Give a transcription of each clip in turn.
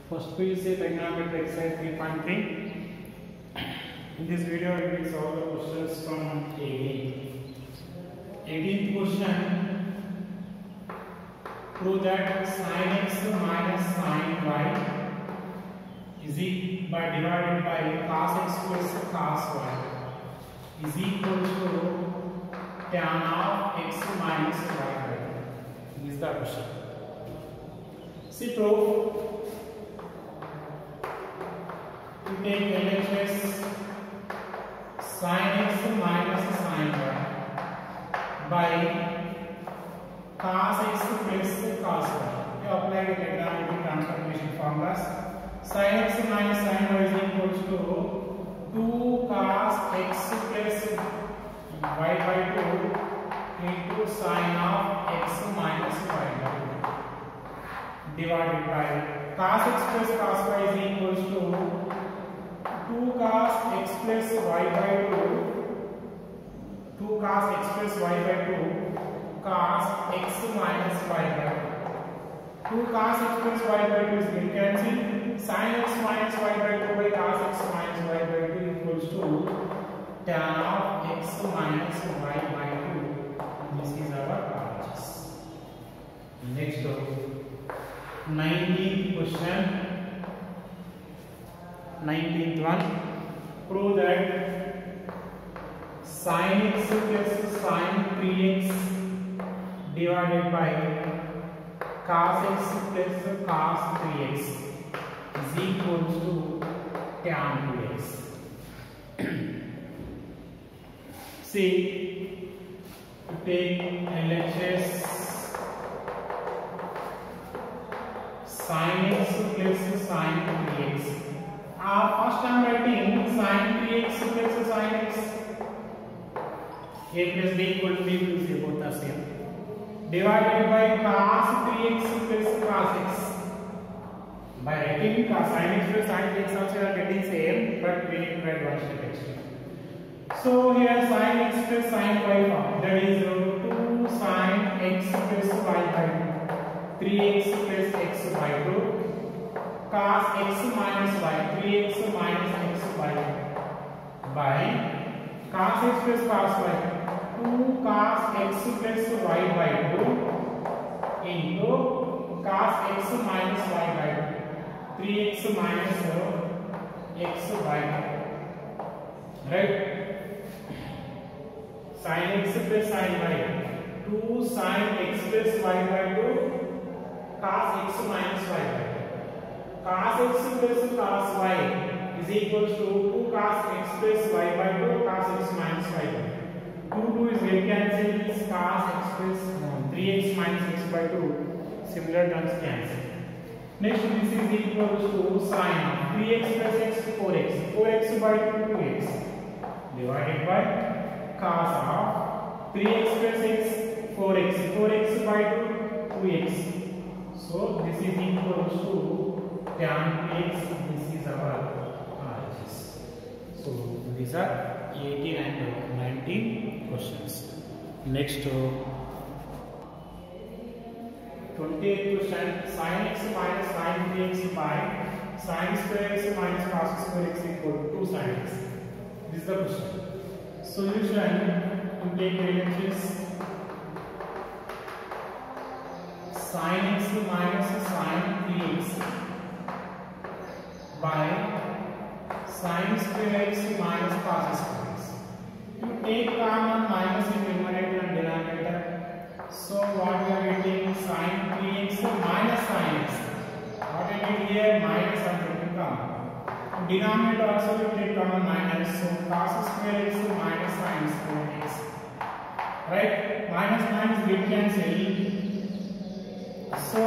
First PUC trigonometry exercise 3.3. In this video, we will solve the questions from 18th question. Prove that sin x minus sin y is divided by cos x plus cos y is equal to tan of x minus y. This is the question. See proof. You take LHS sin x minus sin y by cos x plus cos y. You apply the trigonometric transformation formulas. Sin x minus sin y is equal to 2 cos x plus y by 2 into sin of x minus y by 2 divided by cos x plus cos y is equal to 2 cos x plus y by 2 cos x plus y by 2 cos x minus y by 2 cos x plus y by 2 is being cancelled. Sin x minus y by 2 by cos x minus y by 2 equals to tan of x minus y by 2. This is our RHS. Next 19th question. 19th one. Prove that sin x plus sin 3x divided by cos x plus cos 3x is equal to tan 2x. See, take LHS sin x plus sin 3x. First I am writing sin 3x plus sin x. A plus b equal to b plus c, both are same. Divided by cos 3x plus cos x. By writing sin x plus sin 3x also you are getting same, but we need to write one step extra. So here sin x plus sin y form, that is 2 sin x plus y by 3x plus x by 2 cos x minus y 3x minus x by cos x plus cos y 2 cos x plus y by 2 into cos x minus y by 2 3x minus x by 2, right? Sin x plus sin y 2 sin x plus y by 2 cos x minus y by 2 cos x plus cos y is equal to 2 cos x plus y by 2 cos x minus y by 2 is get cancelled, is cos x plus 3x minus x by 2, similar terms cancel. Next this is equal to sin 3x plus x 4x 4x by 2 2x divided by cos of 3x plus x 4x 4x by 2 2x. So this is equal to tan 3x. This is our RHS. So these are 18 and 19 questions. Next 28th question. Sin x minus sin 3x by sin square x minus cos square x equal to 2 sin x. This is the question. Solution: to take LHS sin x minus sin 3x by sin square x minus cos square x. You take common minus in numerator and denominator. So what we are getting sin 3x minus sin x. What I get here minus and taking common. Denominator also we take common minus. So cos square x minus sin square x. Right? Minus minus get cancelled. So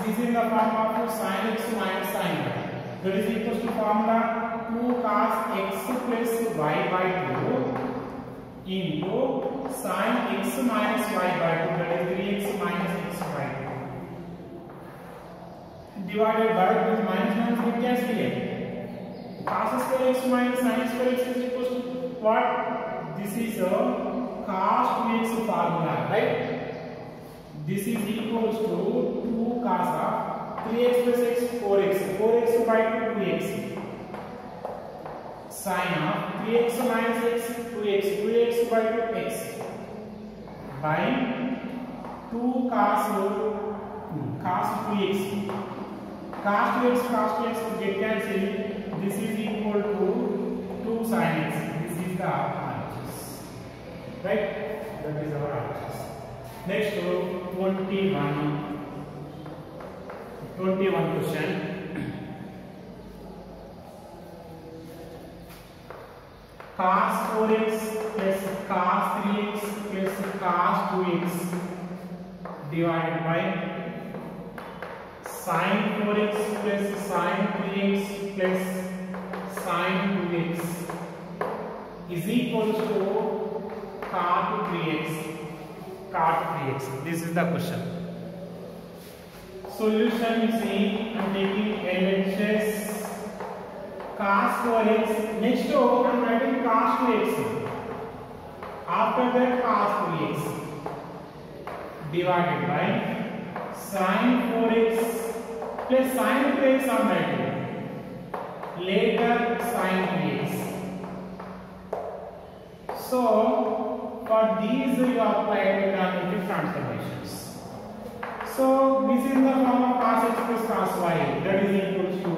this is the form of sin x minus sin y. That is equal to formula 2 cos x plus y by 2 into sin x minus y by 2, that is 3x minus x by 2 divided by this minus minus get cancelled here. Cos square x minus sin square x is equal to what? This is a cos 2x formula, right? This is equals to 2 cos of 3x plus x 4x, 4x by 2x. Sine of 3x minus x 2x, 2x by 2x by 2 cos 2x. Cos 2x get cancelled. This is equal to 2 sin x. This is the RHS. Right? That is our RHS. Next to 21 question. Cos 4x plus cos 3x plus cos 2x divided by sin 4x plus sin 3x plus sin 2x is equal to cot 3x. This is the question. Solution is saying I am taking LHS cos 4x. Next I am writing cos 2x. After that cos 3x divided by sin 4x plus sin 2x I am writing. Later sin 3x. So for these you apply trigonometric transformations. So this is the form of cos x plus cos y, that is equal to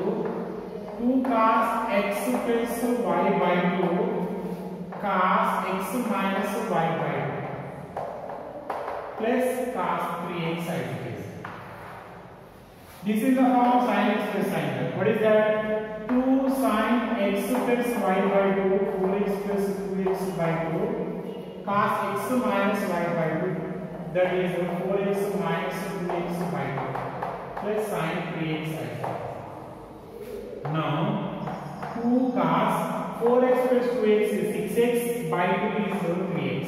2 cos x plus y by 2 cos x minus y by 2 plus cos 3x as it is. This is the form of sin x plus sin y. What is that? 2 sin x plus y by 2 4x plus 2x by 2 cos x minus y by 2, that is 4x minus 2x by 2 plus sin 3x as well. Now 2 cos 4x plus 2x is 6x by 2 is 3x.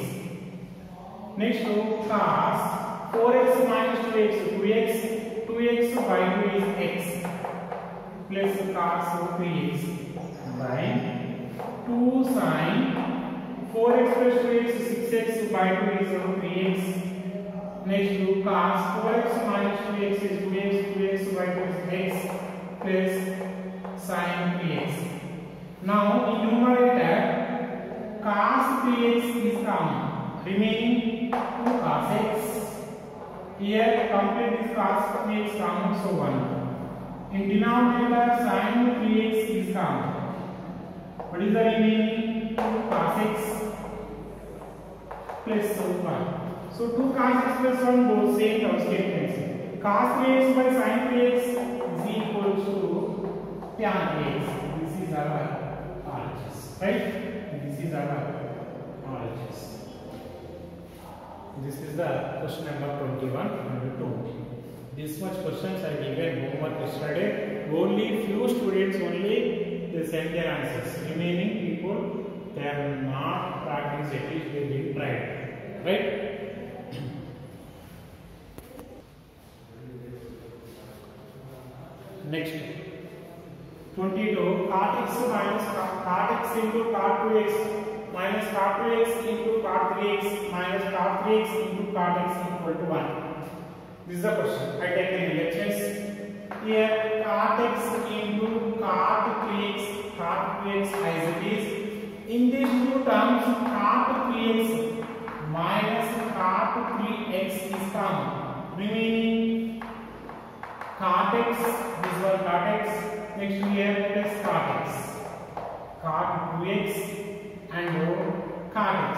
Next to cos 4x minus 2x 2x by 2 is x plus cos 3x by 2 sin 4x plus 2x is 6x by 2 is 3x. Next to cos 4x minus 2x is 2x by 2 is x plus sin 3x. Now in numerator cos 3x is common, remaining 2 cos x. Here complete this cos 3x common, so 1. In denominator sin 3x is common. What is the remaining? 2 cos x plus 1. So 2 cos x plus 1 both same terms get cancelled. Cos 3x by sin 3x is equal to tan 3x. This is our RHS, right? This is our RHS. This is the question number 21 and 20. This much questions are given homework yesterday. Only few students only they send their answers. Remaining people they are not practicing, at least they didn't try, right? Next 22 cot x minus cot x into cot 2x minus cot 2x into cot 3x minus cot 3x into cot x equal to 1. This is the question. I take the LHS. Here cot x into cot 3x, cot 2x as it is. In these two terms, cot 3x minus cot 3x is common. Remaining cot x, this one cot x, next here plus cot x, cot 2x and cot x.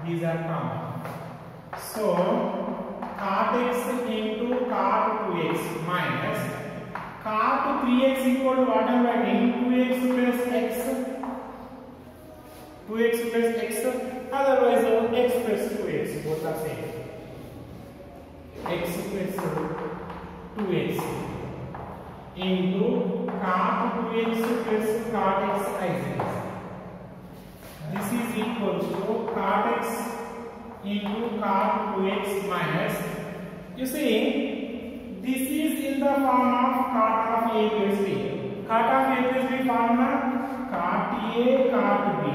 These are common. So cot x into cot 2x minus cot 3x equal to what I am writing? 2x plus x. 2x plus x. Otherwise x plus 2x. Both are same. X plus 2x into cot 2x plus cot x as it is. This is equal to cot x into cot 2x minus. You see, this is in the form of cot of a plus b. Cot of a plus b formula: cot a cot b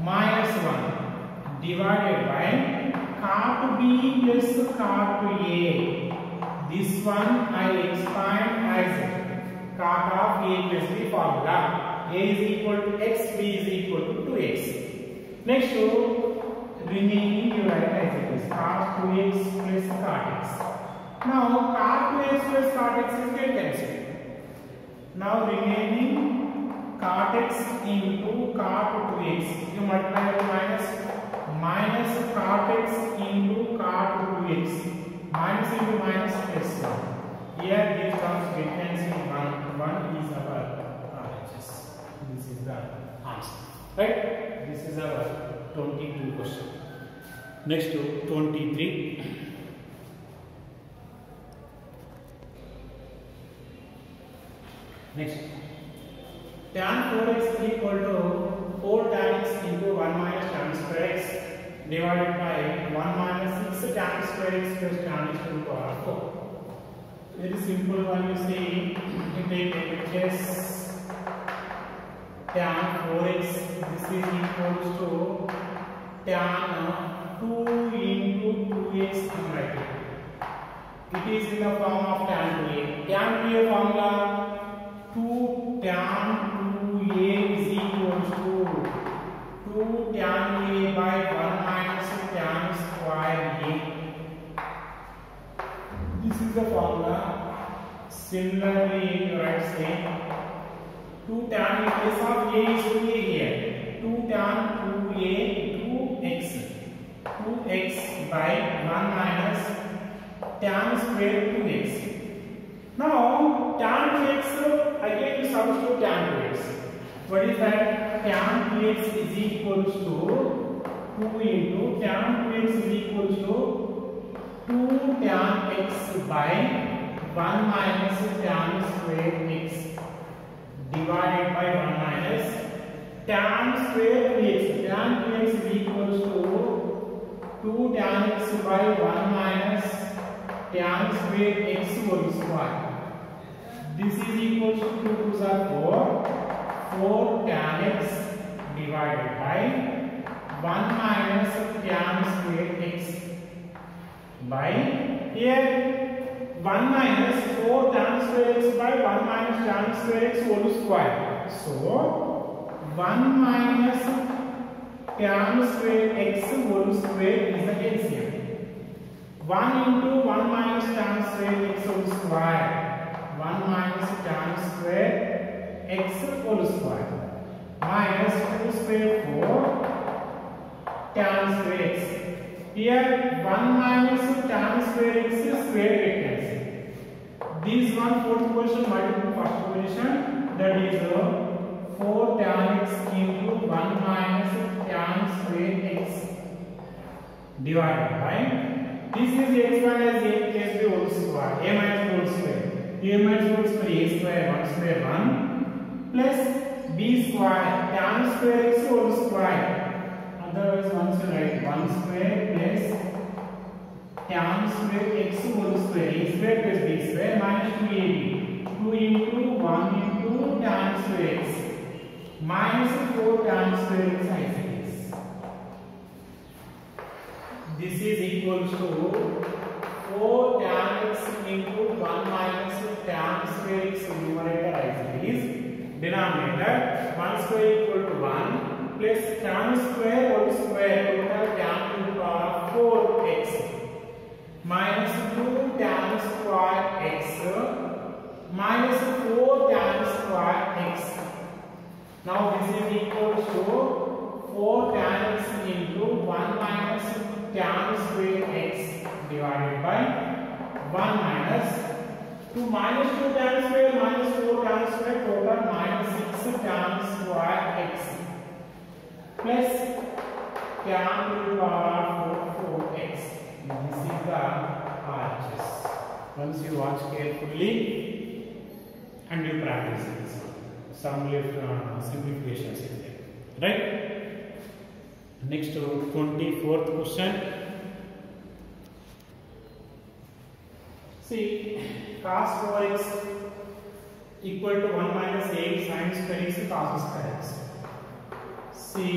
minus 1 divided by cot b plus cot a. This one I expand as cot of A plus B formula. A is equal to x, B is equal to 2x. Next remaining you write as it is cos 2x plus cot x. Now cot 2x plus cot x is get cancelled. Now remaining cot x into cot 2x. You multiply by minus cot x into cot 2x. Minus into minus plus 1. Here these terms get cancelled. 1 is our RHS. This is the answer. Right? This is our 22 question. Next to 23. Next. Tan 4x is equal to 4 tan x into 1 minus tan square x divided by 1 minus 6 tan square x plus tan x to the power 4. Very simple one you see. You take LHS tan 4x. This is equals to tan 2 into 2x. I am writing. It is in the form of tan 2a. Tan 2a formula 2 tan 2a is equals to 2 tan a by 1 minus tan square a. This is the formula. Similarly, you write same. 2 tan in place of a is 2a here. 2 tan 2a 2x. 2x by 1 minus tan square 2x. Now tan 2x again you substitute tan 2x. What is that? Tan 2x is equals to 2 into tan 2x is equals to 2 tan x by 1 minus tan square x divided by 1 minus tan square 2x. Tan 2x is equals to 2 tan x by 1 minus tan square x whole square. This is equals to 2 2s are 4 tan x divided by 1 minus tan square x by here 1 minus 4 tan square x by 1 minus tan square x whole square. So 1 minus tan square x whole square is the LCM. 1 into 1 minus tan square x whole square. 1 minus tan square x whole square minus 2 square 4 tan square x. Here 1 minus tan square x is square rectangle. This one fourth position multiple first position, that is 4 tan x into 1 minus tan square x divided by, this is expanded as a plus b whole square, a minus whole square. A minus whole square, a square 1 square 1 plus b square tan square x whole square. Otherwise once you write 1 square plus tan square x whole square, a square plus b square minus 2ab, 2 into 1 into tan square x minus 4 tan square x as it is. This is equals to 4 tan x into 1 minus tan square x numerator as it is. Denominator 1 square equal to 1 plus tan square whole square total tan to the power 4x minus 2 tan square x minus 4 tan square x. Now this is equals to 4 tan x into 1 minus tan square x divided by 1 minus 2 minus 2 tan square minus 4 tan square total minus 6 tan square x plus tan to the power 4x. This is the RHS. Once you watch carefully and you practice this, some simplifications is there, right? Next to 24th question. See, cos 4x equal to 1 minus 8 sin square x cos square x. See,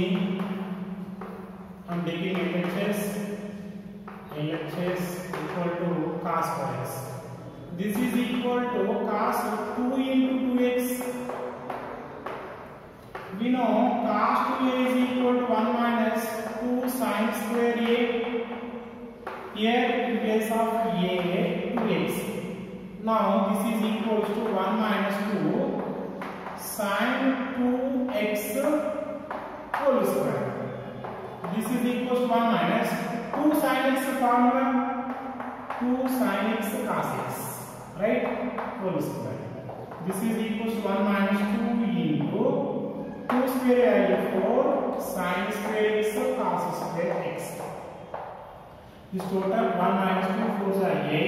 I am taking LHS equal to cos 4x. this is equal to cos 2 into 2x. We know cos 2a is equal to 1 minus 2 sin square a. Here in place of a 2x. Now this is equal to 1 minus 2 sin 2x whole square. This is equal to 1 minus 2 sin x formula, 2 sin x cos x, right, whole square. This is equal to 1 minus 2 into 2 square value 4 sin square x cos square x. This total 1 minus 2 4s are 8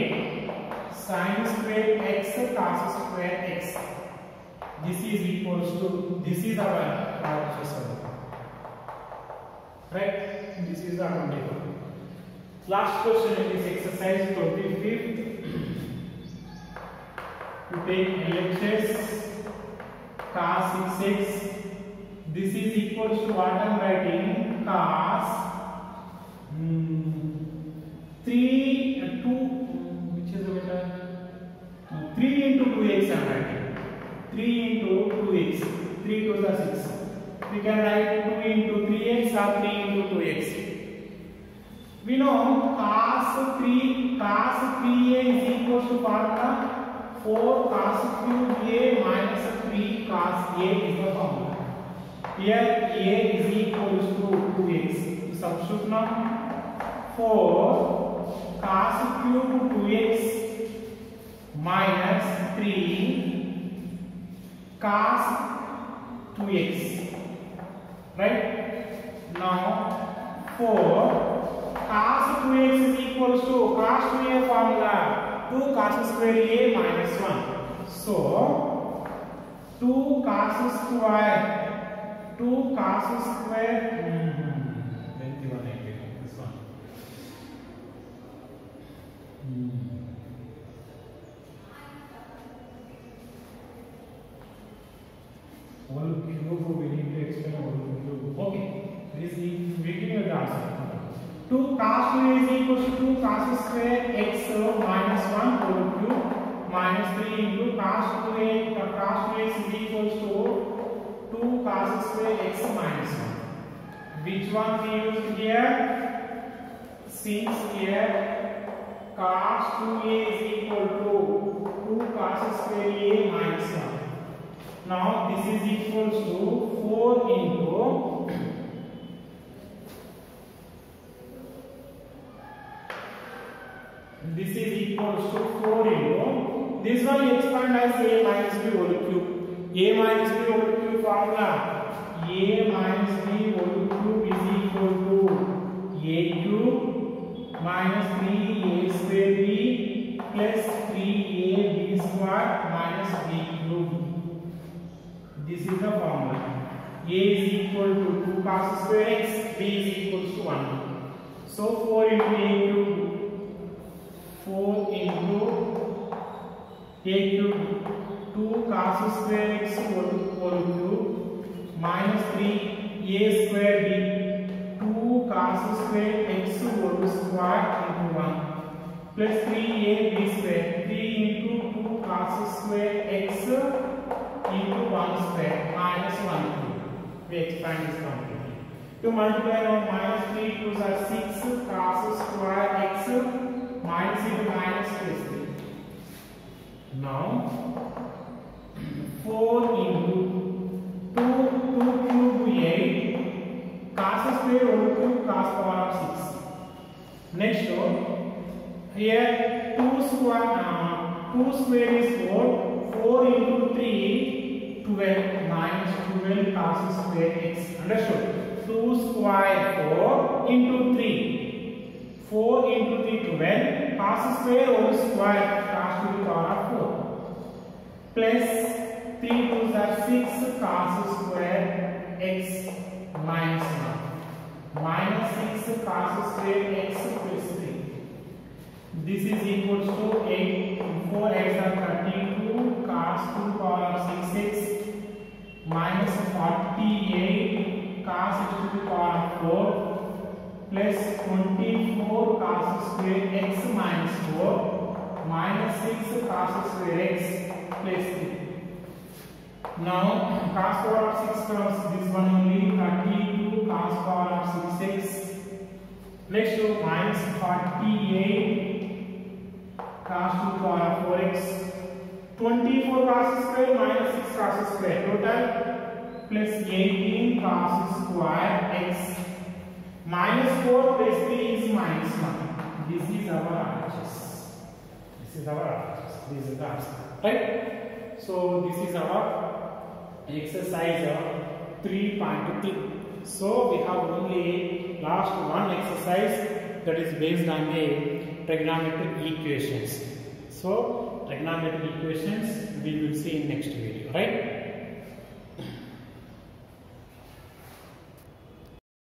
sin square x cos square x. This is equals to, this is our solution, right? This is our table. Last question in this exercise 25th. To take LHS cos 6x. This is equals to what I am writing, cos 3 2 which is better 3 into 2x I am writing. 3 into 2x, 3 to the 6. We can write 2 into 3x or 3 into 2x. We know cos 3a is equal to formula 4 cos cube a minus 3 cos a is the formula. Here a is equal to 2x. Substitute now 4 cos cube 2x minus 3 cos 2x, right? Now 4 cos 2x is equal to cos 2a formula 2 cos square a minus 1. So 2 cos square 2 cos square this one. Whole cube we need to explain whole cube. Okay, this is we give the answer. 2 cos 2 is equal to 2 cos square x minus 1 whole cube minus 3 into cos 2a cos 2x is equal to 2 cos square x minus 1. Which one we used here? Since here cos 2a is equal to 2 cos square a minus 1. Now this is equal to 4 into this is equal to 4 into this one expand as a minus b whole cube. A minus b whole cube formula a minus b whole cube is equal to a cube minus 3a square b plus 3ab square minus b cube. This is the formula. A is equal to 2 cos square x, b is equal to 1. So 4 into a cube, 4 into a cube, 2 cos square x whole cube minus 3 a square b, 2 cos square x whole square into 1 plus 3 a b square, 3 into 2 cos square x into 1 square minus 1 cube. We expand this completely. To multiply now minus 3 2s are 6 cos square x minus into minus plus 3. Now 4 into 2 cube 8 cos square whole cube cos power of 6. Next here 2 square is 4 into 3 12 minus 12 cos square x. Understood? 2 square 4 into 3. 4 into 3 12 cos square whole square cos to the power of 4 plus 3 2s are 6 cos square x minus 1 minus 6 cos square x plus 3. This is equal to 8 4 x are 32 cos to the power of 6x minus 48 cos x to the power of 4 plus 24 cos square x minus 4 minus 6 cos square x plus 3. Now cos power of 6 comes this one only, 32 cos power of 6x. Next to minus 48 cos 2 power of 4x. 24 cos square minus 6 cos square total plus 18 cos square x. Minus 4 plus 3 is minus 1. This is our RHS. This is our RHS. This is the answer. Right? So this is our exercise 3.3. So we have only last one exercise that is based on the trigonometric equations. So trigonometric equations we will see in next video, right?